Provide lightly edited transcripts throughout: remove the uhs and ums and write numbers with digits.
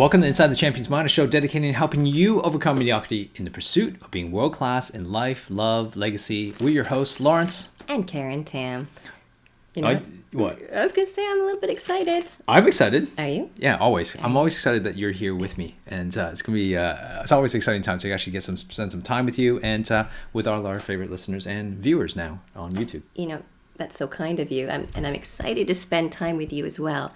Welcome to Inside the Champion's Mind, a show dedicated to helping you overcome mediocrity in the pursuit of being world-class in life, love, legacy. We're your hosts, Laurence. And Karen Tam. You know, what? I was going to say I'm a little bit excited. I'm excited. Are you? Yeah, always. I'm always excited that you're here with me. And it's going to be, it's always an exciting time to actually spend some time with you and with all our favorite listeners and viewers now on YouTube. You know, that's so kind of you. And I'm excited to spend time with you as well.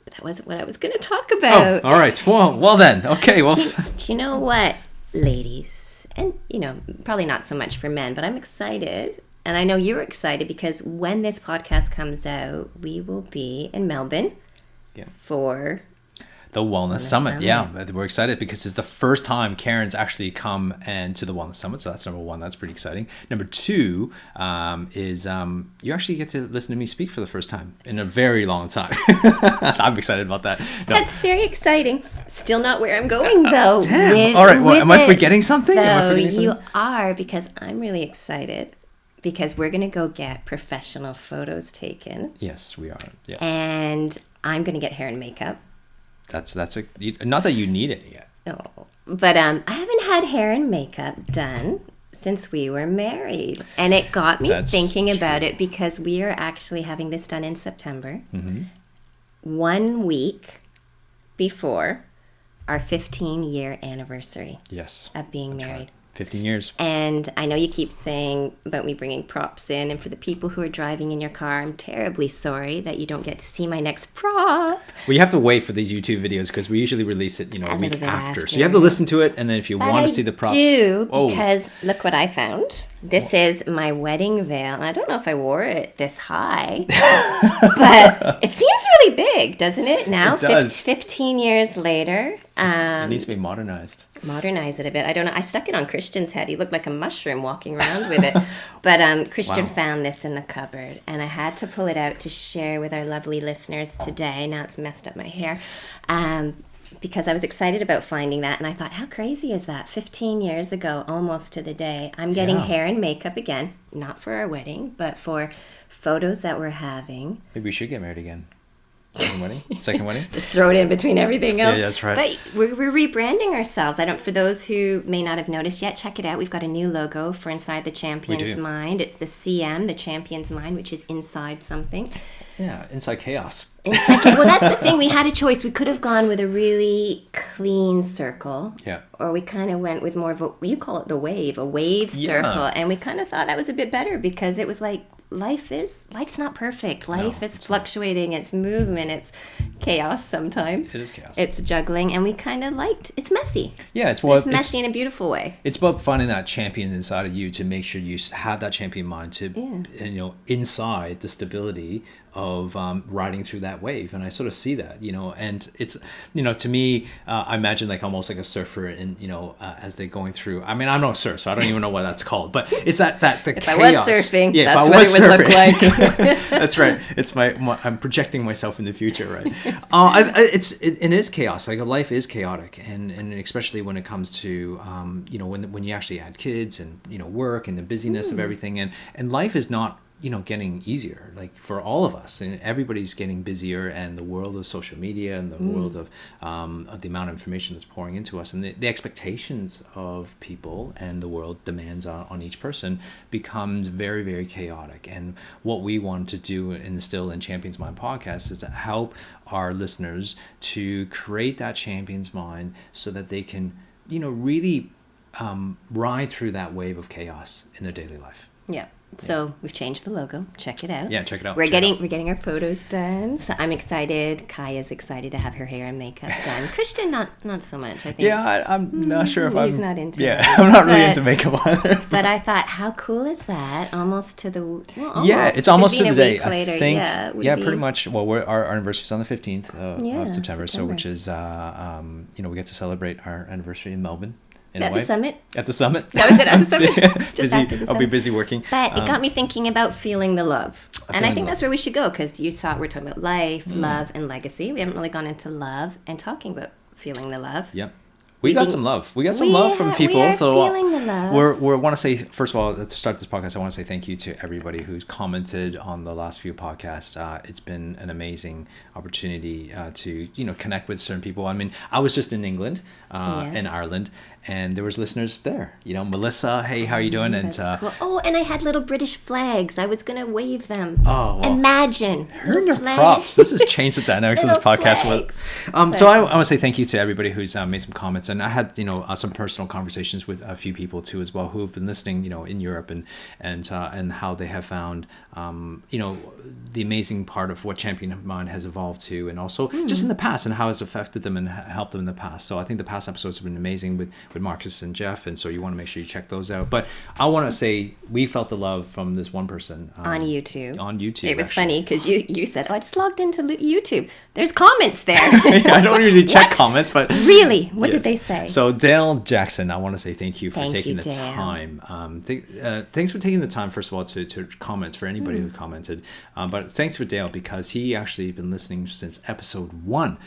But that wasn't what I was going to talk about. Oh, all right. Well then. Okay. Well. Do you know what, ladies? And, you know, probably not so much for men, but I'm excited. And I know you're excited because when this podcast comes out, we will be in Melbourne for the Wellness Summit. Yeah, we're excited because it's the first time Karen's actually come and to the Wellness Summit. So that's number one. That's pretty exciting. Number two is you actually get to listen to me speak for the first time in a very long time. I'm excited about that. No. That's very exciting. Still not where I'm going though. Damn. All right. Well, am I forgetting something? You are, because I'm really excited. Because we're going to go get professional photos taken. Yes, we are. Yeah. And I'm going to get hair and makeup. That's not that you need it yet. No, but I haven't had hair and makeup done since we were married, and it got me thinking about it because we are actually having this done in September, 1 week before our 15-year anniversary. Yes, of being married. Right. 15 years. And I know you keep saying about me bringing props in, and for the people who are driving in your car, I'm terribly sorry that you don't get to see my next prop. Well, you have to wait for these YouTube videos because we usually release it, a week after. So you have to listen to it, and then if you want to see the props. Because look what I found. This is my wedding veil. And I don't know if I wore it this high, but it seems really big, doesn't it? Now, 15 years later. It needs to be modernized. Modernize it a bit. I don't know. I stuck it on Christian's head. He looked like a mushroom walking around with it. But Christian found this in the cupboard, and I had to pull it out to share with our lovely listeners today. Now it's messed up my hair. Because I was excited about finding that, and I thought, how crazy is that? 15 years ago, almost to the day, I'm getting hair and makeup again, not for our wedding, but for photos that we're having. Maybe we should get married again. Second wedding? Just throw it in between everything else. Yeah, that's right. But we're rebranding ourselves. For those who may not have noticed yet, check it out. We've got a new logo for Inside the Champion's Mind. It's the CM, the Champion's Mind, which is inside something. Yeah, inside chaos. Well, that's the thing. We had a choice. We could have gone with a really clean circle. Yeah. Or we kind of went with more of you call it a wave circle. And we kind of thought that was a bit better because it was like, life's not perfect. Life is fluctuating. It's movement. It's chaos sometimes. It is chaos. It's juggling, and we kind of it's messy. Yeah, it's messy in a beautiful way. It's about finding that champion inside of you to make sure you have that champion mind to, inside the stability of riding through that wave. And I sort of see that, and it's, to me, I imagine like almost like a surfer and, as they're going through, I mean, I'm not a surfer, so I don't even know what that's called, but it's the if chaos. I was surfing, that's what it would look like. That's right. It's I'm projecting myself in the future, right? It is chaos. Like life is chaotic. And especially when it comes to, when you actually add kids and, work and the busyness of everything and life is not, getting easier, like for all of us, and everybody's getting busier, and the world of social media and the world of the amount of information that's pouring into us, and the expectations of people and the world demands on each person becomes very, very chaotic. And what we want to do in the Still in Champion's Mind podcast is to help our listeners to create that champion's mind so that they can, really ride through that wave of chaos in their daily life. Yeah. So we've changed the logo. Check it out. Yeah, check it out. We're getting our photos done. So I'm excited. Kaya's excited to have her hair and makeup done. Christian, not so much. I think. Yeah, I'm not sure if he's not into. Yeah, I'm not really into makeup either. But I thought, how cool is that? Almost to the. It's almost to the day. Later. I think. Pretty much. Well, our anniversary is on the 15th of September, so which is we get to celebrate our anniversary in Melbourne. At the summit? At the summit. That was it, at the summit. Just after the summit. I'll be busy working. But it got me thinking about feeling the love. And I think that's where we should go, because we're talking about life, love, and legacy. We haven't really gone into love and talking about feeling the love. Yep. We got some love. We got some love from people. We are so feeling the love. we want to say, first of all, to start this podcast, I want to say thank you to everybody who's commented on the last few podcasts. It's been an amazing opportunity to, connect with certain people. I mean, I was just in England in Ireland, and there was listeners there. Melissa, hey, how are you doing? That's cool. Oh, and I had little British flags. I was going to wave them. Oh, well, imagine. Earn your props. This has changed the dynamics of this podcast. So I want to say thank you to everybody who's made some comments. And I had, some personal conversations with a few people too as well who have been listening, in Europe and how they have found, the amazing part of what Champion of Mind has evolved to, and also just in the past and how it's affected them and helped them in the past. So I think the past episodes have been amazing with Marcus and Jeff, and so you want to make sure you check those out. But I want to say we felt the love from this one person on YouTube. On YouTube, it was funny because you said, "Oh, I just logged into YouTube. There's comments there." I don't usually check comments, but really, what did they say? So Dale Jackson, I want to say thank you for taking the time. Thanks for taking the time, first of all, to comment for anybody who commented. But thanks for Dale because he actually been listening since episode 1.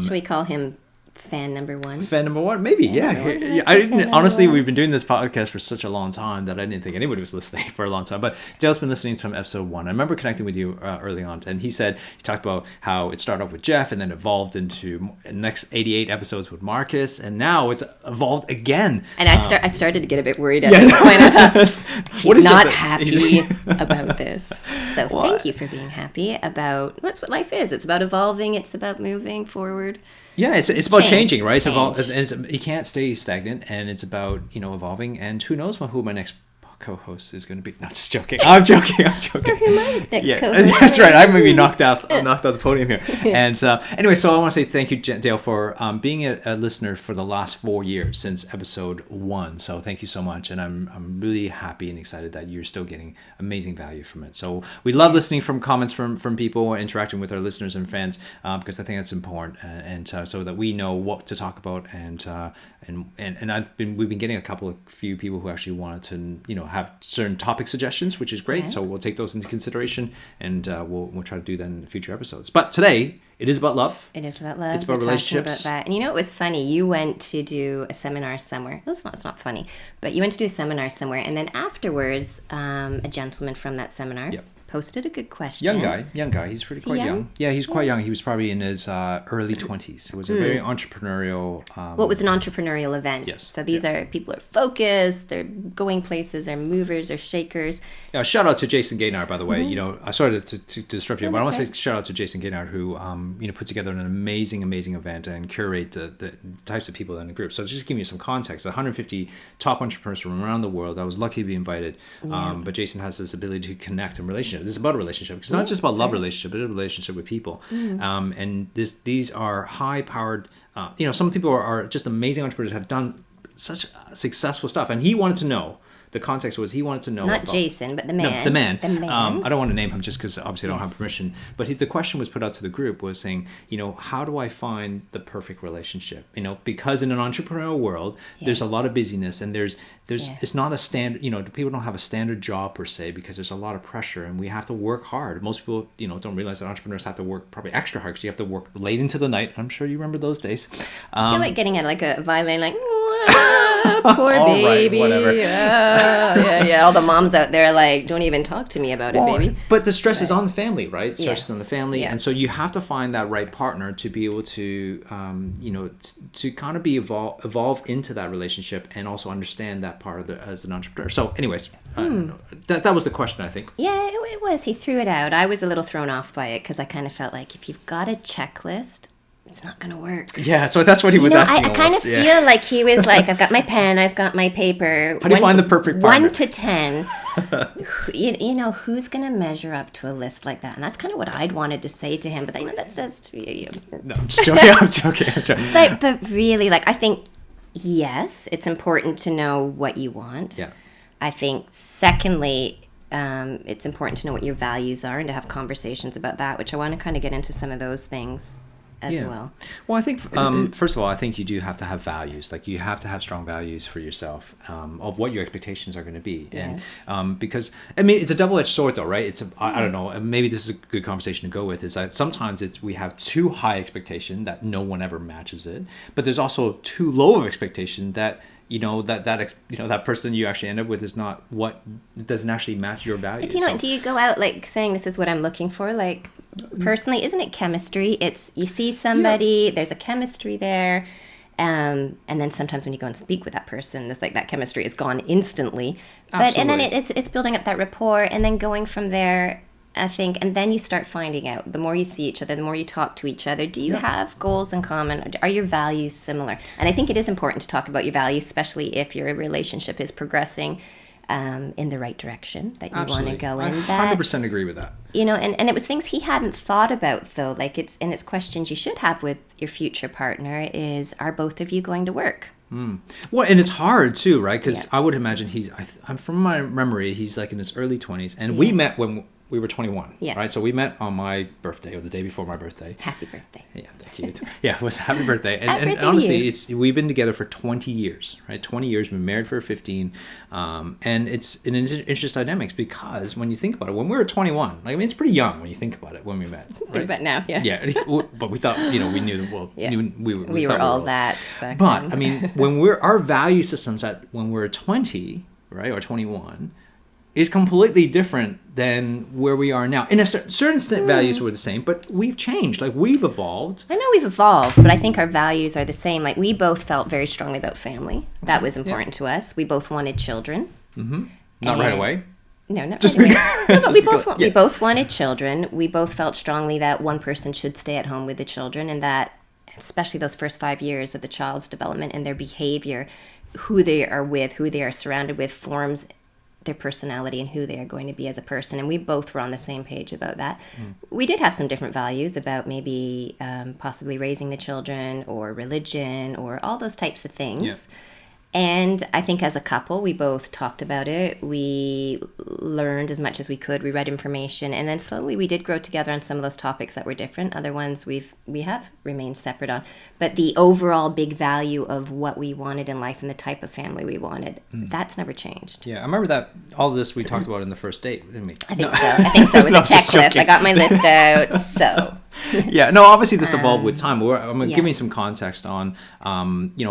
Should we call him fan number 1? Fan number 1, maybe. I didn't honestly. We've been doing this podcast for such a long time that I didn't think anybody was listening for a long time. But Dale's been listening from episode 1. I remember connecting with you early on, and he talked about how it started off with Jeff and then evolved into the next 88 episodes with Marcus, and now it's evolved again. And I started to get a bit worried at this point. I thought, he's not happy about this. So thank you for being happy about. That's what life is. It's about evolving. It's about moving forward. Yeah, it's about changing, right? You can't stay stagnant, and it's about evolving. And who knows who my next co-host is going to be? No, just joking. I'm joking. Or who my next co-host? That's right. I may be knocked off the podium here. And anyway, so I want to say thank you, Dale, for being a listener for the last 4 years since episode 1. So thank you so much, and I'm really happy and excited that you're still getting amazing value from it. So we love listening from comments from people, interacting with our listeners and fans, because I think that's important, and so that we know what to talk about, and we've been getting a few people who actually wanted to have certain topic suggestions, which is great. Yeah. So we'll take those into consideration, and we'll try to do that in future episodes. But today it is about love. It is about love. It's about relationships. About that. And it was funny. You went to do a seminar somewhere. Well, it's not funny, but you went to do a seminar somewhere, and then afterwards, a gentleman from that seminar. Yep. Posted a good question. Young guy. He's quite young. Yeah, he's quite young. He was probably in his early 20s. It was a very entrepreneurial. It was an entrepreneurial event. Yes. So these are people are focused. They're going places. They're movers. They're shakers. Yeah. Shout out to Jason Gaynard, by the way. I started to disrupt you, but I want to say shout out to Jason Gaynard, who put together an amazing event and curate the types of people in the group. So just to give you some context, 150 top entrepreneurs from around the world. I was lucky to be invited. But Jason has this ability to connect and relationships. This is about a relationship. It's not just about love relationship, it's a relationship with people. And these are high-powered, some people are just amazing entrepreneurs, have done such successful stuff. And he wanted to know, the context was he wanted to know not Jason, but the man. No, the man. I don't want to name him just because obviously I don't have permission. But the question was put out to the group was saying, how do I find the perfect relationship? Because in an entrepreneurial world, there's a lot of busyness, and there's it's not a standard. People don't have a standard job per se because there's a lot of pressure, and we have to work hard. Most people, don't realize that entrepreneurs have to work probably extra hard because you have to work late into the night. I'm sure you remember those days. I feel like getting at like a violin, like. Poor baby. Right, whatever. Yeah. All the moms out there like, don't even talk to me about it, baby. But the stress is on the family, right? Stress is on the family, and so you have to find that right partner to be able to, to kind of be evolve into that relationship and also understand that part as an entrepreneur. So, anyways, that was the question, I think. Yeah, it was. He threw it out. I was a little thrown off by it because I kind of felt like if you've got a checklist, it's not going to work. Yeah, so that's what he was asking. I kind of feel like he was like, I've got my pen, I've got my paper. How do you find the perfect partner? 1 to 10. Who's going to measure up to a list like that? And that's kind of what I'd wanted to say to him. But that's just... No, I'm just joking. I'm joking. But really, I think, yes, it's important to know what you want. Yeah. I think, secondly... it's important to know what your values are and to have conversations about that, which I want to kind of get into some of those things as well. Well, I think, first of all, I think you do have to have values. Like, you have to have strong values for yourself of what your expectations are going to be. Yes. And because, I mean, it's a double-edged sword, though, right? It's I don't know, maybe this is a good conversation to go with, is that sometimes we have too high expectation that no one ever matches it. But there's also too low of expectation that, that person you actually end up with is not it doesn't actually match your values. Do you go out like saying this is what I'm looking for? Like, personally, isn't it chemistry? It's you see somebody, there's a chemistry there, and then sometimes when you go and speak with that person, it's like that chemistry is gone instantly. But and then it's building up that rapport, and then going from there, I think, and then you start finding out, the more you see each other, the more you talk to each other, do you have goals in common? Are your values similar? And I think it is important to talk about your values, especially if your relationship is progressing in the right direction that you want to go in. I 100% agree with that. And it was things he hadn't thought about, though. Like, it's questions you should have with your future partner is, are both of you going to work? Well, and it's hard too, right? Because I would imagine I'm from my memory, he's like in his early 20s, and we met when we were 21, right? So we met on my birthday, or the day before my birthday. Happy birthday. Yeah, thank you. Yeah, it was happy birthday. And birthday honestly, we've been together for 20 years, right? 20 years, been married for 15. And it's an interesting dynamics, because when you think about it, when we were 21, like, I mean, it's pretty young when you think about it when we met. Right? Think about now, yeah. Yeah, but we thought, we knew, we were all that back but, then. I mean, when our value systems when we're 20, right, or 21, is completely different than where we are now. In a certain values were the same, but we've changed. Like, we've evolved. I know we've evolved, but I think our values are the same. Like, we both felt very strongly about family. Okay. That was important to us. We both wanted children. Mm-hmm. Not right away. No, not right away. No, but we both wanted children. We both felt strongly that one person should stay at home with the children, and that, especially those first 5 years of the child's development and their behavior, who they are with, who they are surrounded with, forms their personality and who they are going to be as a person. And we both were on the same page about that. We did have some different values about maybe possibly raising the children or religion or all those types of things. And I think as a couple, we both talked about it. We learned as much as we could. We read information. And then slowly we did grow together on some of those topics that were different. Other ones we have remained separate on. But the overall big value of what we wanted in life and the type of family we wanted, that's never changed. Yeah, I remember that all of this we talked about in the first date, didn't we? I think so. It was a checklist. I got my list out, so... Yeah, no, obviously this evolved with time. I'm going to give you some context on,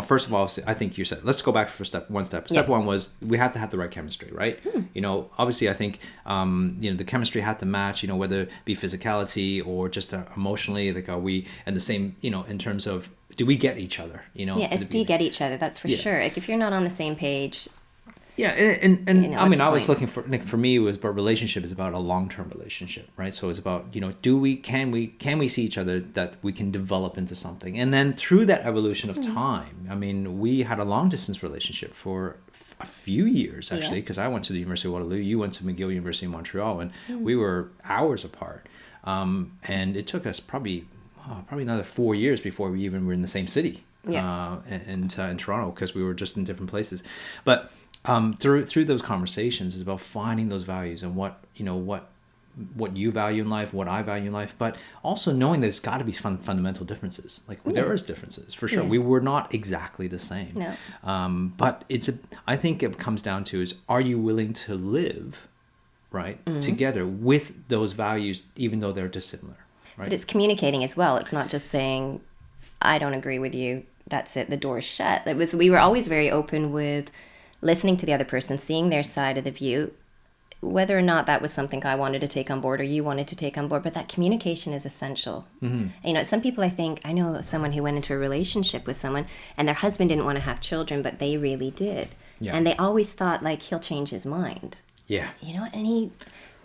first of all, I think you said, let's go back for step one. Step one was we had to have the right chemistry, right? Obviously I think, the chemistry had to match, whether it be physicality or just emotionally, like, are we in the same, in terms of, do we get each other, do you get each other? That's for sure. Like, if you're not on the same page... Yeah, and I mean, I was looking for me, it was about relationship is about a long-term relationship, right? So it's about, can we see each other that we can develop into something? And then through that evolution of time, I mean, we had a long-distance relationship for a few years, actually, because I went to the University of Waterloo, you went to McGill University in Montreal, and we were hours apart. And it took us probably another 4 years before we even were in the same city in Toronto, because we were just in different places. But through those conversations is about finding those values and what you value in life, what I value in life, but also knowing there's got to be fundamental differences. Like, there is differences for sure. We were not exactly the same. No. But I think it comes down to is, are you willing to live together with those values, even though they're dissimilar? Right? But it's communicating as well. It's not just saying, I don't agree with you. That's it. The door's shut. We were always very open with listening to the other person, seeing their side of the view, whether or not that was something I wanted to take on board or you wanted to take on board, but that communication is essential. Mm-hmm. Some people, I know someone who went into a relationship with someone and their husband didn't want to have children, but they really did. Yeah. And they always thought, like, he'll change his mind. Yeah. And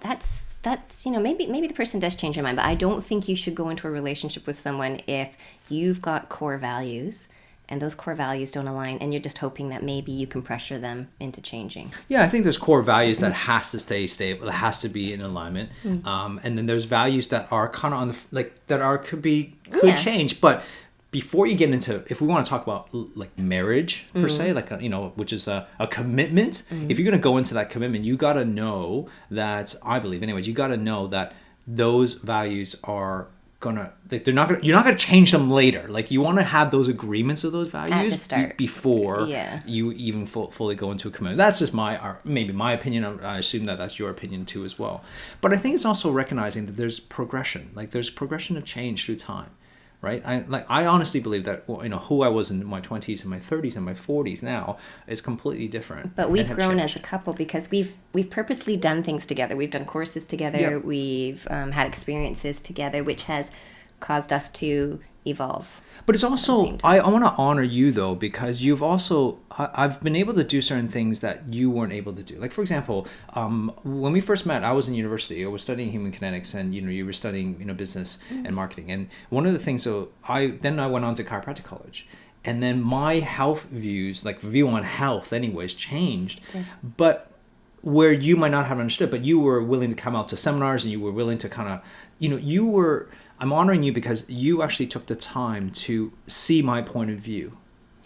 that's maybe the person does change their mind, but I don't think you should go into a relationship with someone if you've got core values and those core values don't align, and you're just hoping that maybe you can pressure them into changing. Yeah, I think there's core values that has to stay stable, that has to be in alignment, and then there's values that are kind of on the could change. But before you get into, if we want to talk about like marriage per se, like which is a commitment, if you're going to go into that commitment, you got to know that, I believe, anyways, you got to know that those values are gonna, like, you're not gonna change them later. Like, you want to have those agreements of those values At the start. before Yeah. you even fully go into a commitment. That's just maybe my opinion. I assume that that's your opinion too as well. But I think it's also recognizing that there's progression. Like, there's progression of change through time, right? I honestly believe that, who I was in my 20s and my 30s and my 40s now is completely different. But we've grown as a couple because we've purposely done things together. We've done courses together. Yeah. We've had experiences together, which has caused us to evolve. But it's also, I want to honor you though, because you've also, I've been able to do certain things that you weren't able to do. Like, for example, when we first met, I was in university. I was studying human kinetics, and you were studying business and marketing. And one of the things, so I went on to chiropractic college, and then my health views, like view on health, anyways, changed. Okay. But where you might not have understood, but you were willing to come out to seminars, and you were willing to kind of, I'm honoring you because you actually took the time to see my point of view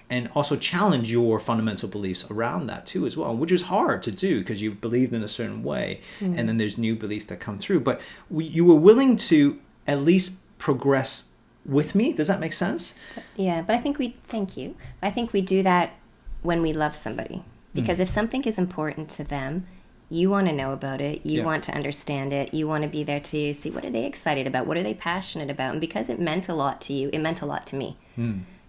and also challenge your fundamental beliefs around that too as well, which is hard to do because you believed in a certain way, and then there's new beliefs that come through. But you were willing to at least progress with me. Does that make sense? Yeah, but thank you. I think we do that when we love somebody. Because if something is important to them, you want to know about it. You want to understand it. You want to be there to see what are they excited about? What are they passionate about? And because it meant a lot to you, it meant a lot to me.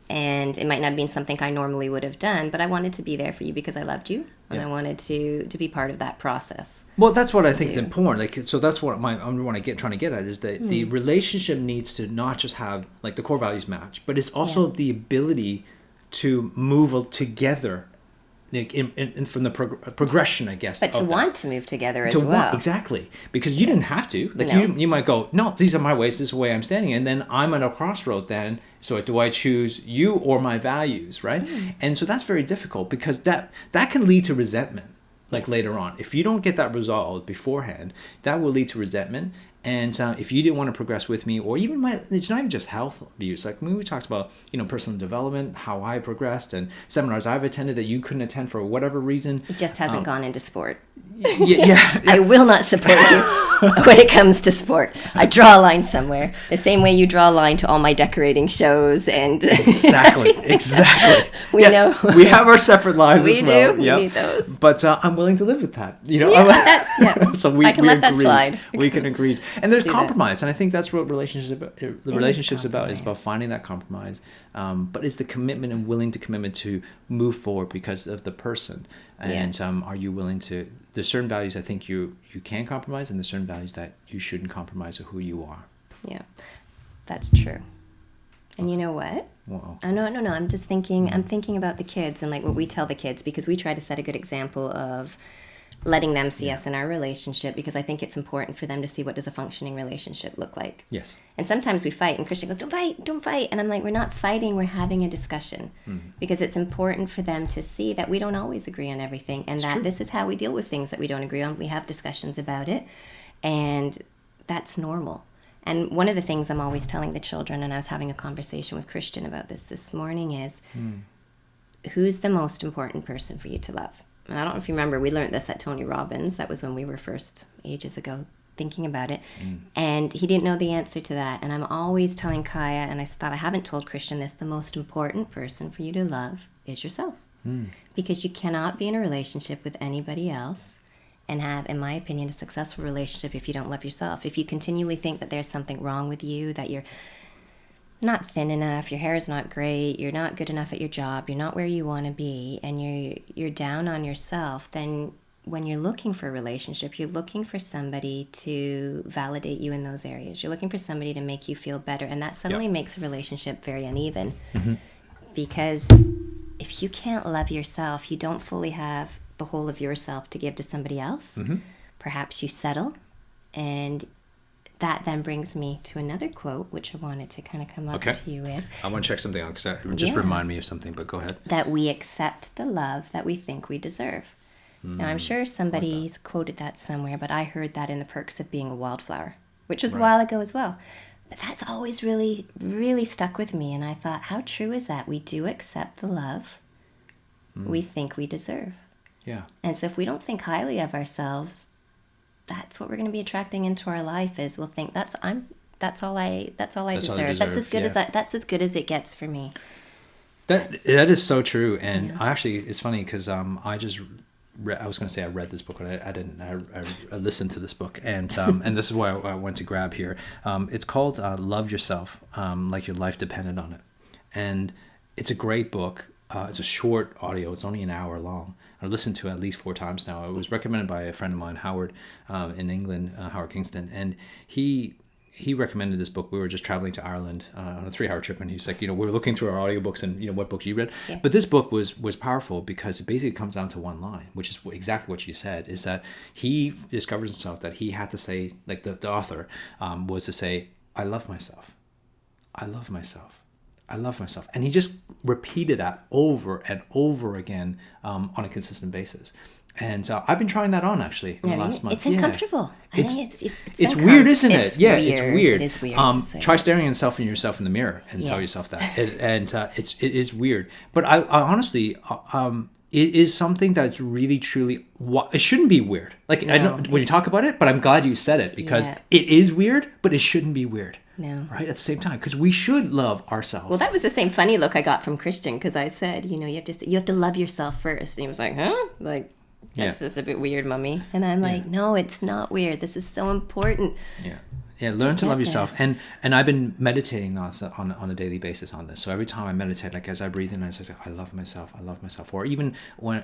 And it might not have been something I normally would have done, but I wanted to be there for you because I loved you. And I wanted to be part of that process. Well, that's what I think is important. Like, so that's what trying to get at is that the relationship needs to not just have like the core values match, but it's also the ability to move together. In from the progression, I guess. But to want to move together as well. Exactly. Because you didn't have to. Like, you might go, no, these are my ways, this is the way I'm standing. And then I'm at a crossroad then. So do I choose you or my values, right? And so that's very difficult because that can lead to resentment, like later on. If you don't get that resolved beforehand, that will lead to resentment. And if you didn't want to progress with me, or even it's not even just health views. Like we talked about, personal development, how I progressed, and seminars I've attended that you couldn't attend for whatever reason. It just hasn't gone into sport. Yeah. I will not support you when it comes to sport. I draw a line somewhere. The same way you draw a line to all my decorating shows and exactly. We know we have our separate lives as well. We need those. But I'm willing to live with that. So I can let that slide. We can agree. And there's compromise, and I think that's what relationships about is about finding that compromise. But it's the commitment and willing to commitment to move forward because of the person. And are you willing to? There's certain values I think you can compromise, and there's certain values that you shouldn't compromise of who you are. Yeah, that's true. And you know what? Wow. No. I'm just thinking. I'm thinking about the kids and like what we tell the kids, because we try to set a good example of letting them see us in our relationship, because I think it's important for them to see what does a functioning relationship look like. Yes. And sometimes we fight, and Christian goes, don't fight. And I'm like, we're not fighting, we're having a discussion. Because it's important for them to see that we don't always agree on everything, and that this is how we deal with things that we don't agree on. We have discussions about it, and that's normal. And one of the things I'm always telling the children, and I was having a conversation with Christian about this morning, is who's the most important person for you to love? And I don't know if you remember, we learned this at Tony Robbins. That was when we were first, ages ago, thinking about it. And he didn't know the answer to that. And I'm always telling Kaya, and I thought I haven't told Christian this, the most important person for you to love is yourself. Because you cannot be in a relationship with anybody else and have, in my opinion, a successful relationship if you don't love yourself. If you continually think that there's something wrong with you, that you're not thin enough, your hair is not great, you're not good enough at your job, you're not where you want to be, and you're down on yourself, then when you're looking for a relationship, you're looking for somebody to validate you in those areas. You're looking for somebody to make you feel better, and that suddenly makes a relationship very uneven. Because if you can't love yourself, you don't fully have the whole of yourself to give to somebody else. Perhaps you settle, and that then brings me to another quote, which I wanted to kind of come up to you with. I want to check something out because that just remind me of something, but go ahead. That we accept the love that we think we deserve. Now, I'm sure somebody's quoted that somewhere, but I heard that in The Perks of Being a Wildflower, which was a while ago as well. But that's always really, really stuck with me. And I thought, how true is that? We do accept the love we think we deserve. Yeah. And so if we don't think highly of ourselves, that's what we're going to be attracting into our life. Is we'll think that's that's all I That's all you deserve. That's as deserve, good yeah. as that's as good as it gets for me. That is so true, and I actually, it's funny because I just I was going to say I read this book, but I didn't. I listened to this book, and and this is why I went to grab here. It's called "Love Yourself," like your life depended on it, and it's a great book. It's a short audio. It's only an hour long. I listened to it at least 4 times now. It was recommended by a friend of mine, Howard, in England, Howard Kingston, and he recommended this book. We were just traveling to Ireland on a 3-hour trip, and he's like, we were looking through our audiobooks and what books you read. Yeah. But this book was powerful because it basically comes down to one line, which is exactly what you said, is that he discovers himself that he had to say, like the author was to say, I love myself. I love myself. I love myself. And he just repeated that over and over again on a consistent basis. And I've been trying that on actually in the last month. It's uncomfortable. I think it's weird, isn't it? It's Yeah, weird. it's weird. It is weird to say. Try staring yourself in the mirror and tell yourself that. It is weird. But I honestly, it is something that's really truly. It shouldn't be weird. Like I know when you talk about it, but I'm glad you said it because it is weird, but it shouldn't be weird. No. Right? At the same time, because we should love ourselves. Well, that was the same funny look I got from Christian because I said, you have to love yourself first, and he was like, huh? Like. That's just a bit weird, Mummy. And I'm like, no, it's not weird. This is so important. Yeah. Learn to love yourself. And I've been meditating on a daily basis on this. So every time I meditate, like as I breathe in, I say, I love myself. I love myself. Or even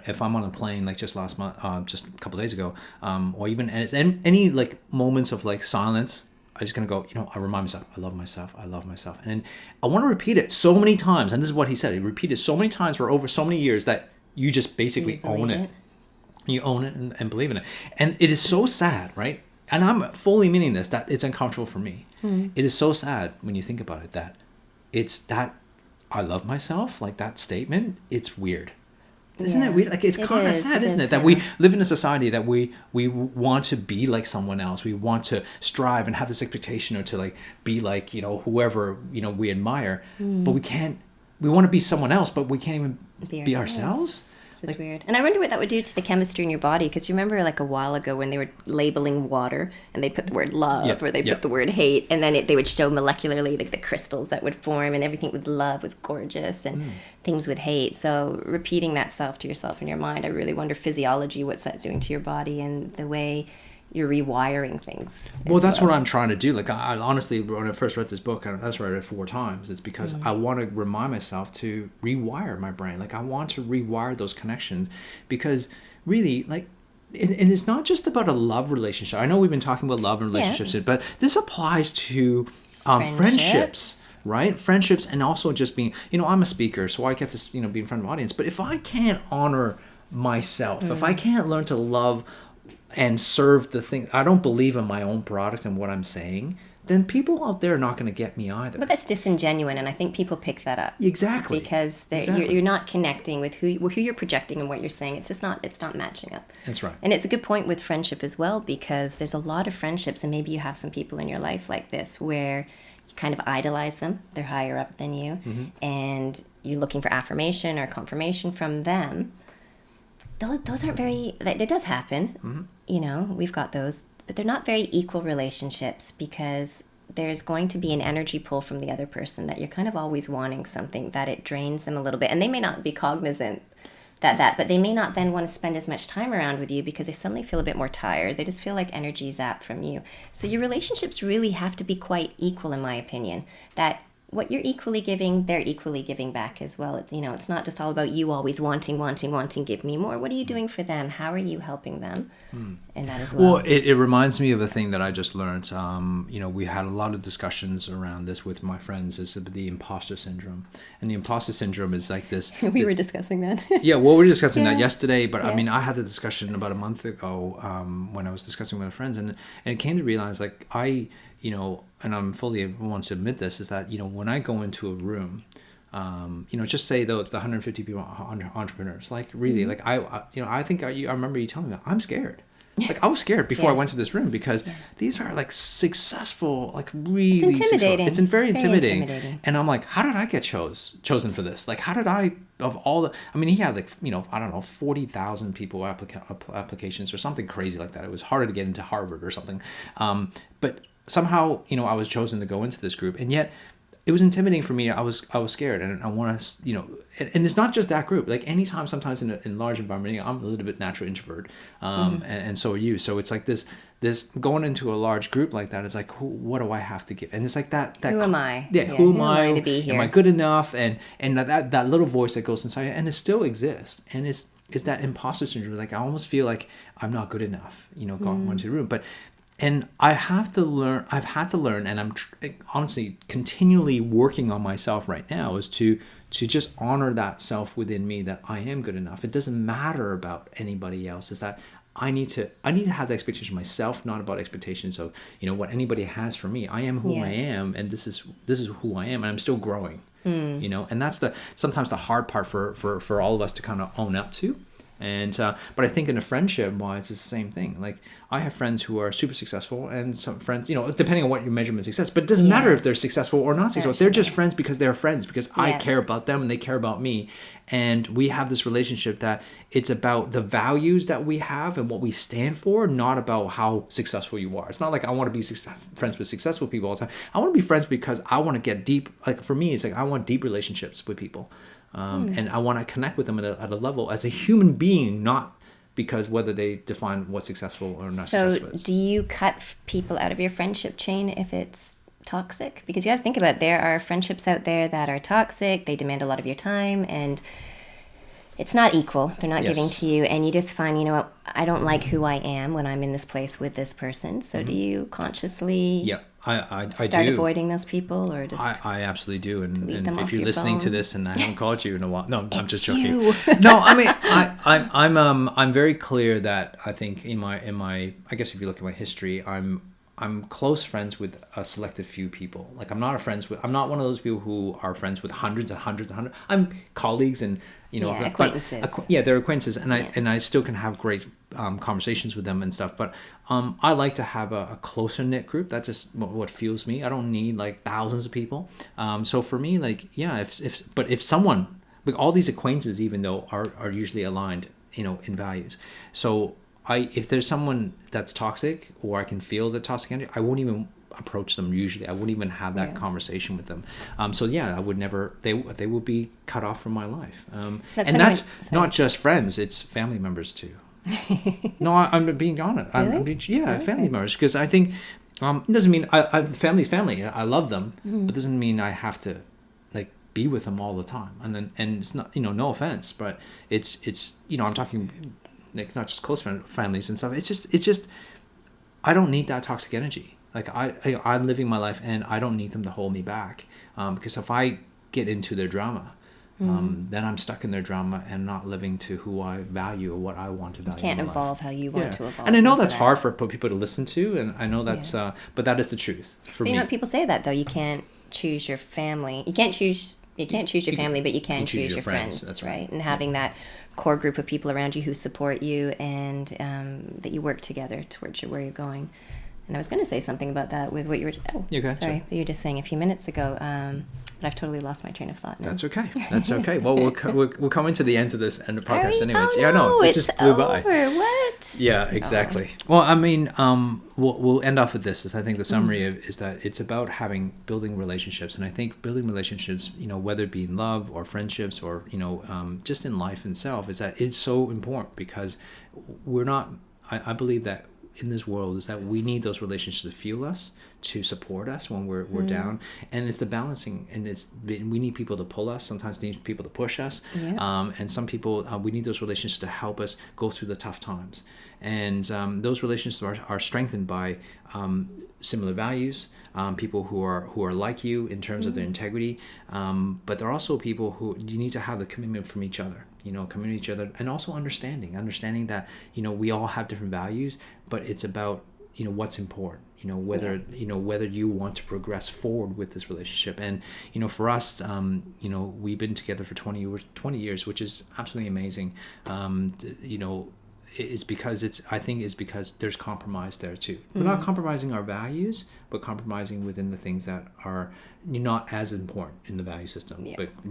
if I'm on a plane, like just last month, just a couple of days ago, or even any like moments of like silence, I'm just going to go, I remind myself, I love myself. I love myself. And I want to repeat it so many times. And this is what he said. He repeated so many times for over so many years that you just basically own it. You own it and believe in it. And it is so sad, right? And I'm fully meaning this, that it's uncomfortable for me. It is so sad when you think about it that it's that I love myself, like that statement, it's weird. Isn't it weird? Like it's kind of sad, isn't it? That we live in a society that we want to be like someone else. We want to strive and have this expectation or to like be like, whoever, we admire. But we can't, we want to be someone else, but we can't even be ourselves. It's weird. And I wonder what that would do to the chemistry in your body, because you remember like a while ago when they were labeling water and they put the word love or they put the word hate, and then they would show molecularly like the crystals that would form, and everything with love was gorgeous and things with hate. So repeating that self to yourself in your mind, I really wonder physiology, what's that doing to your body and the way you're rewiring things. Well, that's what I'm trying to do. Like, I honestly, when I first read this book, that's why I read it 4 times. It's because I want to remind myself to rewire my brain. Like, I want to rewire those connections because really, like, and it's not just about a love relationship. I know we've been talking about love and relationships, but this applies to friendships. Right? Friendships, and also just being, I'm a speaker, so I get to, be in front of an audience. But if I can't honor myself, if I can't learn to love and serve the thing, I don't believe in my own product and what I'm saying, then people out there are not going to get me either. But that's disingenuous, and I think people pick that up. Exactly. Because you're not connecting with who you're projecting and what you're saying. It's just not matching up. That's right. And it's a good point with friendship as well, because there's a lot of friendships, and maybe you have some people in your life like this where you kind of idolize them. They're higher up than you, and you're looking for affirmation or confirmation from them. Those aren't very, it does happen, we've got those, but they're not very equal relationships, because there's going to be an energy pull from the other person that you're kind of always wanting something, that it drains them a little bit. And they may not be cognizant but they may not then want to spend as much time around with you because they suddenly feel a bit more tired. They just feel like energy zapped from you. So your relationships really have to be quite equal, in my opinion, that what you're equally giving, they're equally giving back as well. It's not just all about you always wanting, give me more. What are you doing for them? How are you helping them? And that as well. Well, it reminds me of a thing that I just learned. We had a lot of discussions around this with my friends. It's the imposter syndrome. And the imposter syndrome is like this. We were discussing that. Yeah, well, we were discussing that yesterday. But I mean, I had the discussion about a month ago when I was discussing with my friends. And it came to realize, like, and I'm fully want to admit this, is that, when I go into a room, just say the 150 people, entrepreneurs, like really, like I think I remember you telling me, I'm scared. Like I was scared before I went to this room because these are like successful, like really it's intimidating. It's very intimidating. And I'm like, how did I get chosen for this? Like, how did I, of all the, I mean, he had like, I don't know, 40,000 people applications or something crazy like that. It was harder to get into Harvard or something. But somehow, I was chosen to go into this group, and yet it was intimidating for me. I was scared, and I want to, and it's not just that group. Like anytime, sometimes in large environment, I'm a little bit natural introvert, and so are you. So it's like this going into a large group like that is like, what do I have to give? And it's like that. Who am I? Yeah, who am I to be here? Am I good enough? And that little voice that goes inside, and it still exists, and it's that imposter syndrome. Like I almost feel like I'm not good enough, going into the room, and I've had to learn, and I'm honestly continually working on myself right now, is to just honor that self within me, that I am good enough. It doesn't matter about anybody else. Is that I need to have the expectation of myself, not about expectations of, what anybody has for me. I am who I am, and this is who I am, and I'm still growing. And that's sometimes the hard part for all of us to kind of own up to. And but I think in a friendship wise, it's the same thing. Like I have friends who are super successful, and some friends, depending on what your measurement of success, but it doesn't matter if they're successful or not successful. They're just friends because they're friends, because I care about them and they care about me. And we have this relationship that it's about the values that we have and what we stand for, not about how successful you are. It's not like I want to be friends with successful people all the time. I want to be friends because I want to get deep. Like for me, it's like I want deep relationships with people. And I want to connect with them at a level as a human being, not because whether they define what's successful or not successful. So do you cut people out of your friendship chain if it's toxic? Because you got to think about it. There are friendships out there that are toxic. They demand a lot of your time, and it's not equal. They're not giving to you, and you just find, what, I don't like who I am when I'm in this place with this person. So do you consciously I start do. avoiding those people, or just I absolutely do. And if you're your listening phone? to this and I haven't called you in a while, no, I'm just joking. you. No, I mean I'm very clear that I think in my I guess if you look at my history, I'm close friends with a selective few people. Like I'm not one of those people who are friends with hundreds and hundreds and hundreds. I'm colleagues and acquaintances. They're acquaintances, and I still can have great conversations with them and stuff. But I like to have a closer knit group. That's just what fuels me. I don't need like thousands of people. So for me, like if someone, like all these acquaintances, even though are usually aligned, in values. So if there's someone that's toxic, or I can feel the toxic energy, I won't even approach them. Usually I wouldn't even have that conversation with them. I would never, they will be cut off from my life. That's not just friends, it's family members too. No, I'm being honest. Really? Family members, because I think it doesn't mean family's family. I love them, but doesn't mean I have to like be with them all the time. And it's not, no offense, but it's I'm talking like not just close families and stuff. It's just I don't need that toxic energy. Like I'm living my life, and I don't need them to hold me back, because if I get into their drama, then I'm stuck in their drama and not living to who I value or what I want to value. You can't evolve how you want to evolve. And I know that's hard for people to listen to, and I know that's but that is the truth for me. People say that though. You can't choose your family. You can't choose your family, but you can choose your friends. That's right. And having that core group of people around you who support you, and that you work together towards where you're going. And I was going to say something about that with what you were... Oh, okay, sorry. You were just saying a few minutes ago, but I've totally lost my train of thought now. That's okay. Well, we're coming to the end of this end of podcast anyways. Oh, no, it just flew by. What? Yeah, exactly. Oh. Well, I mean, we'll end off with this. Is I think the summary is that it's about building relationships. And I think building relationships, whether it be in love or friendships or, just in life itself, is that it's so important, because we're not... I believe that in this world is that we need those relationships to fuel us, to support us when we're down, and it's the balancing, and we need people to pull us, sometimes need people to push us, and some people we need those relationships to help us go through the tough times, and those relationships are strengthened by similar values, people who are like you in terms of their integrity, but they're also people who you need to have the commitment from each other. Committing each other, and also understanding that we all have different values, but it's about what's important. Whether you want to progress forward with this relationship, and for us, we've been together for 20 years, which is absolutely amazing. It's because there's compromise there too. We're not compromising our values, but compromising within the things that are not as important in the value system,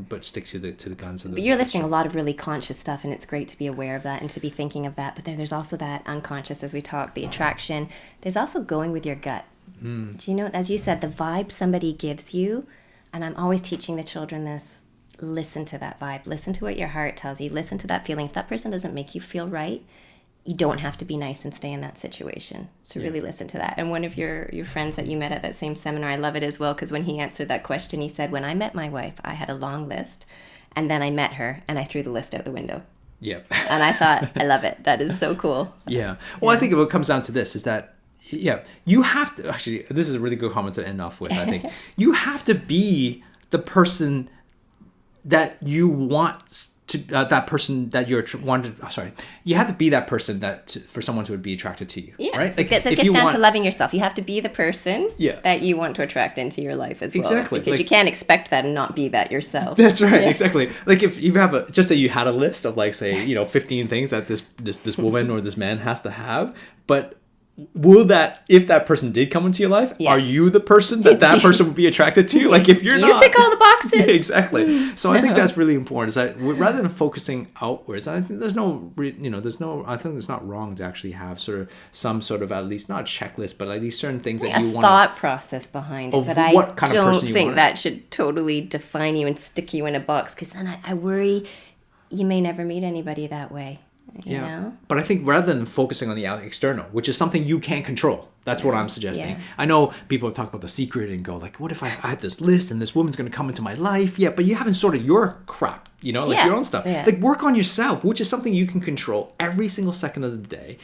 but stick to the guns of the... But you're listing a lot of really conscious stuff, and it's great to be aware of that and to be thinking of that. But then there's also that unconscious, as we talk, the attraction. There's also going with your gut. Do you know, as you said, the vibe somebody gives you, and I'm always teaching the children this, listen to that vibe. Listen to what your heart tells you. Listen to that feeling. If that person doesn't make you feel right, you don't have to be nice and stay in that situation. So really listen to that. And one of your friends that you met at that same seminar, I love it as well, because when he answered that question, he said, when I met my wife, I had a long list, and then I met her, and I threw the list out the window. Yeah. And I thought, I love it. That is so cool. Yeah. Well, I think what comes down to this is that, you have to, actually, this is a really good comment to end off with, I think. You have to be the person that you want to, that person that you're you have to be that person that for someone to be attracted to you, right? Like, it gets down to loving yourself. You have to be the person that you want to attract into your life as well. Exactly. Because you can't expect that and not be that yourself. That's right. Exactly. Like if you have just say you had a list of like, say, 15 things that this woman or this man has to have, but if that person did come into your life, are you the person that person would be attracted to? Like if you're do not, you tick all the boxes? Exactly. So I think that's really important. Is that rather than focusing outwards, I think there's I think it's not wrong to actually have some sort of, at least not a checklist, but at least certain things that you want. Thought process behind it, but I don't think that should totally define you and stick you in a box, because then I worry you may never meet anybody that way. You know? But I think rather than focusing on the external, which is something you can't control, that's what I'm suggesting. I know people talk about The Secret and go like, what if I had this list and this woman's going to come into my life? Yeah, but you haven't sorted your crap, your own stuff. Like work on yourself, which is something you can control every single second of the day.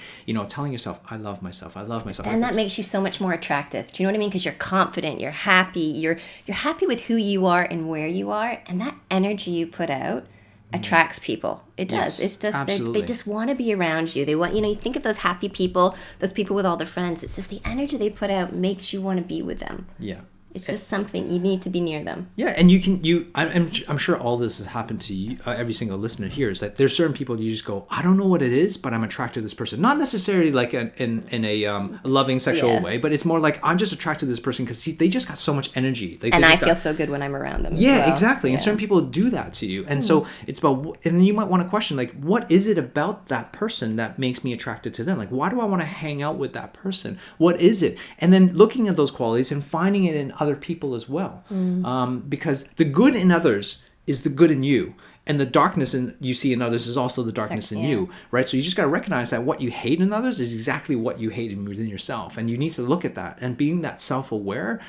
Telling yourself, I love myself. I love myself. And that makes you so much more attractive. Do you know what I mean? Because you're confident, you're happy, you're happy with who you are and where you are, and that energy you put out attracts people. It does. It's just they just want to be around you. They want, you think of those happy people, those people with all their friends. It's just the energy they put out makes you want to be with them. Yeah. It's just something, you need to be near them. Yeah, and I'm sure all this has happened to you, every single listener here, is that there's certain people you just go, I don't know what it is, but I'm attracted to this person. Not necessarily like in a loving sexual way, but it's more like I'm just attracted to this person because they just got so much energy. And I feel so good when I'm around them. Yeah, as well. Exactly. And certain people do that to you. And so it's about, and then you might want to question, like, what is it about that person that makes me attracted to them? Like, why do I want to hang out with that person? What is it? And then looking at those qualities and finding it in other people as well. Because the good in others is the good in you, and the darkness you see in others is also the darkness in you, right? So you just got to recognize that what you hate in others is exactly what you hate within yourself, and you need to look at that. And being that self-aware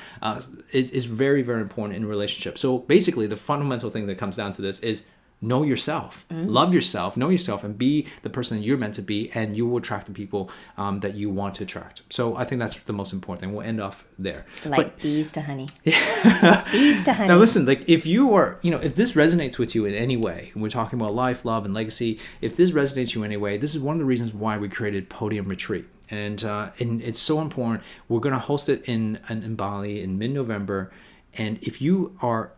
is very, very important in a relationship. So basically, the fundamental thing that comes down to this is know yourself, love yourself, know yourself, and be the person that you're meant to be, and you will attract the people that you want to attract. So I think that's the most important thing. We'll end off there. Bees to honey. Bees to honey. Now listen, like if you are, if this resonates with you in any way, and we're talking about life, love, and legacy, if this resonates with you in any way, this is one of the reasons why we created Podium Retreat. And it's so important. We're going to host it in Bali in mid-November. And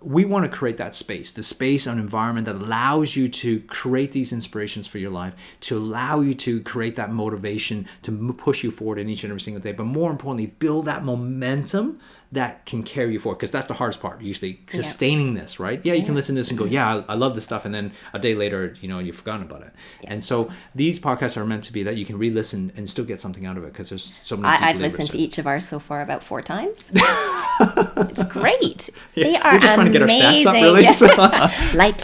we want to create that space, the space and environment that allows you to create these inspirations for your life, to allow you to create that motivation to push you forward in each and every single day. But more importantly, build that momentum that can carry you forward, because that's the hardest part, usually sustaining this, right? You can listen to this and go, I love this stuff, and then a day later, you've forgotten about it. And so these podcasts are meant to be that you can re-listen and still get something out of it, because there's so many. I've listened to each of ours so far about 4 times. It's great. They are We're just trying to get our stats up, really. Like.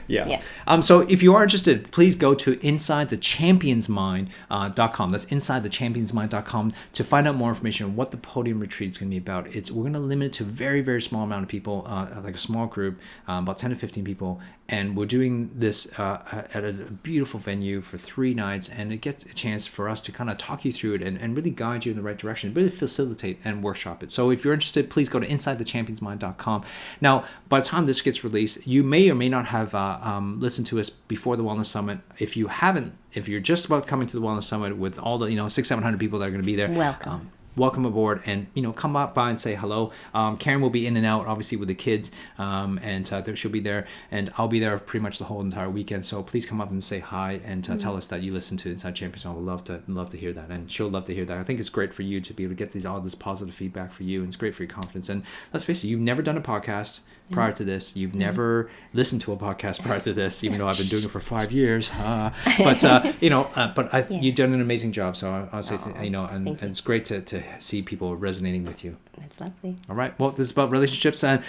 Yeah. So if you are interested, please go to InsideTheChampionsMind.com. That's InsideTheChampionsMind.com to find out more information on what the Podium Retreat is going to be about. We're going to limit it to a very, very small amount of people, like a small group, about 10 to 15 people, and we're doing this at a beautiful venue for 3 nights, and it gets a chance for us to kind of talk you through it and really guide you in the right direction, really facilitate and workshop it. So if you're interested, please go to InsideTheChampionsMind.com. Now, by the time this gets released, you may or may not have listened to us before the Wellness Summit. If you haven't, if you're just about coming to the Wellness Summit with all the 600-700 people that are going to be there, welcome aboard, and come up by and say hello. Karen will be in and out, obviously, with the kids, and she'll be there, and I'll be there pretty much the whole entire weekend. So please come up and say hi and tell us that you listen to Inside Champions. I would love to hear that, and she'll love to hear that. I think it's great for you to be able to get all this positive feedback for you, and it's great for your confidence. And let's face it, you've never done a podcast prior to this. You've never listened to a podcast prior to this, even though I've been doing it for 5 years. But you've done an amazing job. So I'll say, and it's great to to see people resonating with you. That's lovely. All right. Well, this is about relationships, and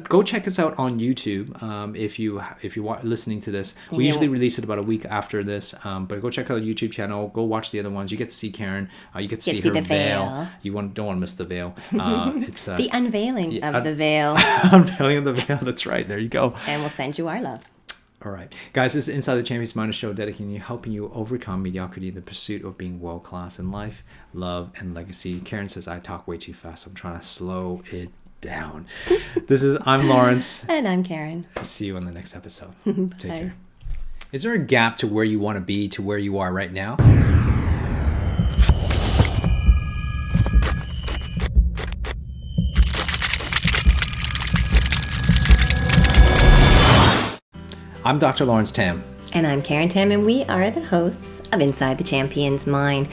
go check us out on YouTube. If you are listening to this, we usually release it about a week after this. But go check out our YouTube channel. Go watch the other ones. You get to see Karen. You get to see her the veil. You don't want to miss the veil. It's the unveiling of the veil. Unveiling of the veil. That's right. There you go. And we'll send you our love. All right. Guys, this is Inside the Champions Mind, a show dedicating you, helping you overcome mediocrity in the pursuit of being world-class in life, love, and legacy. Karen says I talk way too fast, so I'm trying to slow it down. I'm Laurence. And I'm Karen. See you on the next episode. Take care. Is there a gap to where you want to be to where you are right now? I'm Dr. Laurence Tam. And I'm Karen Tam, and we are the hosts of Inside the Champion's Mind.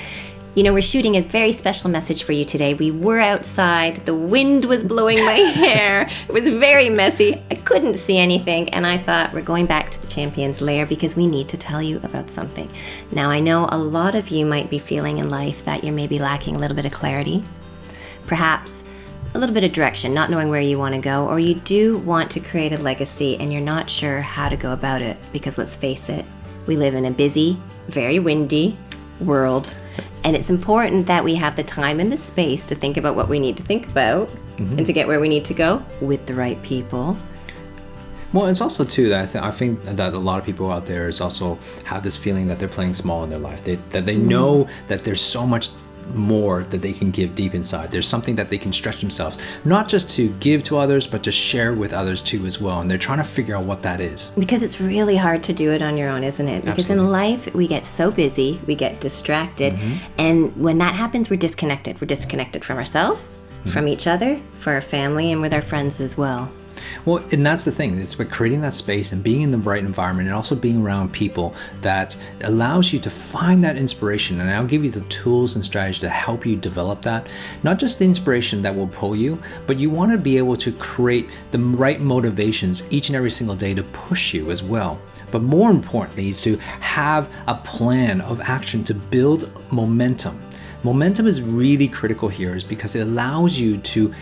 You know, we're shooting a very special message for you today. We were outside. The wind was blowing my hair. It was very messy. I couldn't see anything. And I thought, we're going back to the Champion's Lair because we need to tell you about something. Now, I know a lot of you might be feeling in life that you're maybe lacking a little bit of clarity. Perhaps a little bit of direction, not knowing where you want to go, or you do want to create a legacy and you're not sure how to go about it, because let's face it, we live in a busy, very windy world, and it's important that we have the time and the space to think about what we need to think about and to get where we need to go with the right people. Well, it's also too that I think that a lot of people out there is also have this feeling that they're playing small in their life, that they know that there's so much more that they can give deep inside. There's something that they can stretch themselves, not just to give to others, but to share with others too as well. And they're trying to figure out what that is. Because it's really hard to do it on your own, isn't it? Because in life, we get so busy, we get distracted. And when that happens, we're disconnected. We're disconnected from ourselves, from each other, for our family, and with our friends as well. Well, and that's the thing. It's about creating that space and being in the right environment, and also being around people that allows you to find that inspiration. And I'll give you the tools and strategies to help you develop that. Not just the inspiration that will pull you, but you want to be able to create the right motivations each and every single day to push you as well. But more importantly is to have a plan of action to build momentum. Momentum is really critical here, is because it allows you to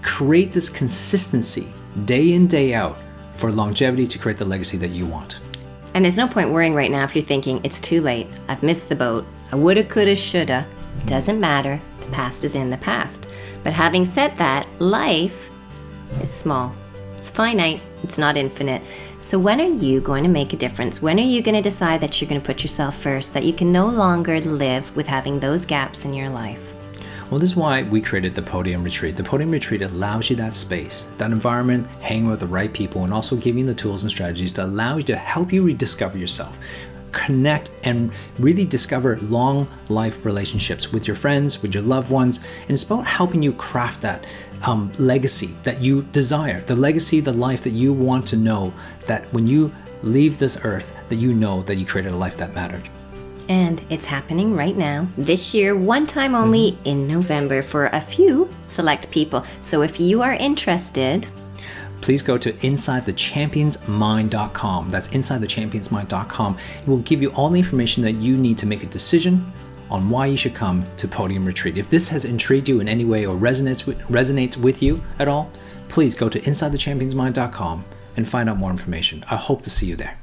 create this consistency day in, day out for longevity to create the legacy that you want. And there's no point worrying right now if you're thinking, it's too late, I've missed the boat, I woulda, coulda, shoulda. Doesn't matter, the past is in the past. But having said that, life is small. It's finite, it's not infinite. So when are you going to make a difference? When are you going to decide that you're going to put yourself first, that you can no longer live with having those gaps in your life? Well, this is why we created the Podium Retreat. The Podium Retreat allows you that space, that environment, hanging with the right people, and also giving you the tools and strategies to allow you to help you rediscover yourself, connect, and really discover long life relationships with your friends, with your loved ones. And it's about helping you craft that legacy that you desire, the legacy, the life that you want to know, that when you leave this earth, that you know that you created a life that mattered. And it's happening right now, this year, one time only in November for a few select people. So if you are interested, please go to InsideTheChampionsMind.com. That's InsideTheChampionsMind.com. It will give you all the information that you need to make a decision on why you should come to Podium Retreat. If this has intrigued you in any way or resonates with you at all, please go to InsideTheChampionsMind.com and find out more information. I hope to see you there.